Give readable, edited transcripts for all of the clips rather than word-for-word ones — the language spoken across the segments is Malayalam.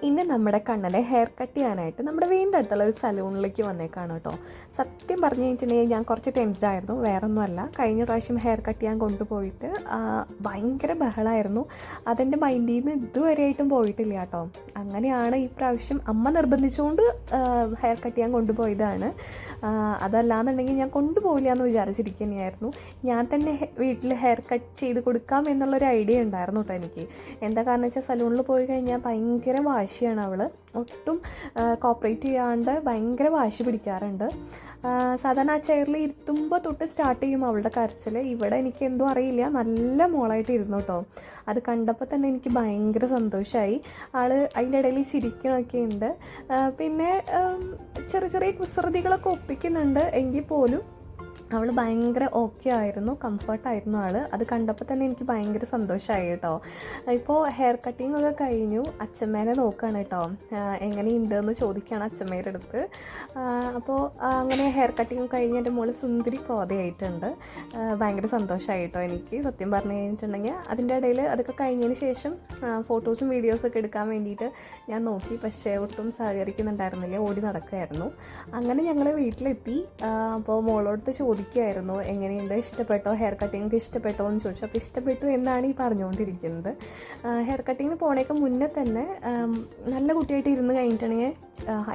ഇന്ന് നമ്മുടെ കണ്ണനെ ഹെയർ കട്ട് ചെയ്യാനായിട്ട് നമ്മുടെ വീടിൻ്റെ അടുത്തുള്ള ഒരു സലൂണിലേക്ക് വന്നേക്കാണ് കേട്ടോ. സത്യം പറഞ്ഞു കഴിഞ്ഞിട്ടുണ്ടെങ്കിൽ ഞാൻ കുറച്ച് ടെൻസ്ഡ് ആയിരുന്നു. വേറൊന്നുമല്ല, കഴിഞ്ഞ പ്രാവശ്യം ഹെയർ കട്ട് ചെയ്യാൻ കൊണ്ടുപോയിട്ട് ഭയങ്കര ബഹളമായിരുന്നു. അതെൻ്റെ മൈൻഡിൽ നിന്ന് ഇതുവരെയായിട്ടും പോയിട്ടില്ല കേട്ടോ. അങ്ങനെയാണ് ഈ പ്രാവശ്യം അമ്മ നിർബന്ധിച്ചുകൊണ്ട് ഹെയർ കട്ട് ചെയ്യാൻ കൊണ്ടുപോയതാണ്. അതല്ലാന്നുണ്ടെങ്കിൽ ഞാൻ കൊണ്ടുപോകില്ല എന്ന് വിചാരിച്ചിരിക്കുന്നതായിരുന്നു. ഞാൻ തന്നെ വീട്ടിൽ ഹെയർ കട്ട് ചെയ്ത് കൊടുക്കാം എന്നുള്ളൊരു ഐഡിയ ഉണ്ടായിരുന്നു കേട്ടോ എനിക്ക്. എന്താ കാരണം വെച്ചാൽ സലൂണിൽ പോയി കഴിഞ്ഞാൽ ഭയങ്കര വാശിയാണ് അവൾ. ഒട്ടും കോപ്പറേറ്റ് ചെയ്യാണ്ട് ഭയങ്കര വാശി പിടിക്കാറുണ്ട്. സാധാരണ ആ ചെയറിൽ ഇരുത്തുമ്പോൾ തൊട്ട് സ്റ്റാർട്ട് ചെയ്യും അവളുടെ കരച്ചിൽ. ഇവിടെ എനിക്ക് എന്തോ അറിയില്ല, നല്ല മോളായിട്ട് ഇരുന്നു കേട്ടോ. അത് കണ്ടപ്പോൾ തന്നെ എനിക്ക് ഭയങ്കര സന്തോഷമായി. ആൾ അതിൻ്റെ ഇടയിൽ ചിരിക്കണമൊക്കെ ഉണ്ട്. പിന്നെ ചെറിയ ചെറിയ കുസൃതികളൊക്കെ ഒപ്പിക്കുന്നുണ്ട്. എങ്കിൽ പോലും അവൾ ഭയങ്കര ഓക്കെ ആയിരുന്നു, കംഫർട്ടായിരുന്നു ആൾ. അത് കണ്ടപ്പോൾ തന്നെ എനിക്ക് ഭയങ്കര സന്തോഷമായി കേട്ടോ. ഇപ്പോൾ ഹെയർ കട്ടിങ് ഒക്കെ കഴിഞ്ഞു. അച്ഛമ്മേനെ നോക്കുകയാണ് കേട്ടോ, എങ്ങനെയുണ്ടെന്ന് ചോദിക്കുകയാണ് അച്ഛമ്മേരുടെ അടുത്ത്. അപ്പോൾ അങ്ങനെ ഹെയർ കട്ടിങ് കഴിഞ്ഞ് എൻ്റെ മോള് സുന്ദരി കോതയായിട്ടുണ്ട്. ഭയങ്കര സന്തോഷമായി കേട്ടോ എനിക്ക്, സത്യം പറഞ്ഞു കഴിഞ്ഞിട്ടുണ്ടെങ്കിൽ. അതിൻ്റെ ഇടയിൽ അതൊക്കെ കഴിഞ്ഞതിന് ശേഷം ഫോട്ടോസും വീഡിയോസൊക്കെ എടുക്കാൻ വേണ്ടിയിട്ട് ഞാൻ നോക്കി, പക്ഷേ ഒട്ടും സഹകരിക്കുന്നുണ്ടായിരുന്നില്ല, ഓടി നടക്കുകയായിരുന്നു. അങ്ങനെ ഞങ്ങൾ വീട്ടിലെത്തി. അപ്പോൾ മോളോടുത്ത് ചോദിക്കുകയായിരുന്നു, എങ്ങനെയുണ്ട്, ഇഷ്ടപ്പെട്ടോ, ഹെയർ കട്ടിങ് ഇഷ്ടപ്പെട്ടോ എന്ന് ചോദിച്ചു. അപ്പോൾ ഇഷ്ടപ്പെട്ടു എന്നാണ് ഈ പറഞ്ഞുകൊണ്ടിരിക്കുന്നത്. ഹെയർ കട്ടിങ്ങിന് പോണേക്ക് മുന്നേ തന്നെ നല്ല കുട്ടിയായിട്ട് ഇരുന്ന് കഴിഞ്ഞിട്ടുണ്ടെങ്കിൽ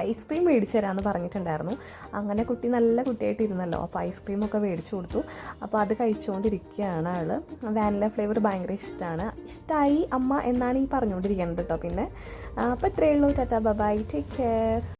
ഐസ്ക്രീം മേടിച്ചു തരാമെന്ന് പറഞ്ഞിട്ടുണ്ടായിരുന്നു. അങ്ങനെ കുട്ടി നല്ല കുട്ടിയായിട്ട് ഇരുന്നല്ലോ, അപ്പോൾ ഐസ്ക്രീമൊക്കെ മേടിച്ചു കൊടുത്തു. അപ്പോൾ അത് കഴിച്ചുകൊണ്ടിരിക്കുകയാണ് ആൾ. വാനില ഫ്ലേവർ ഭയങ്കര ഇഷ്ടമായി അമ്മ എന്നാണ് ഈ പറഞ്ഞുകൊണ്ടിരിക്കുന്നത് കേട്ടോ. പിന്നെ അപ്പോൾ ഇത്രയേ ഉള്ളൂ. Tata bye, take care.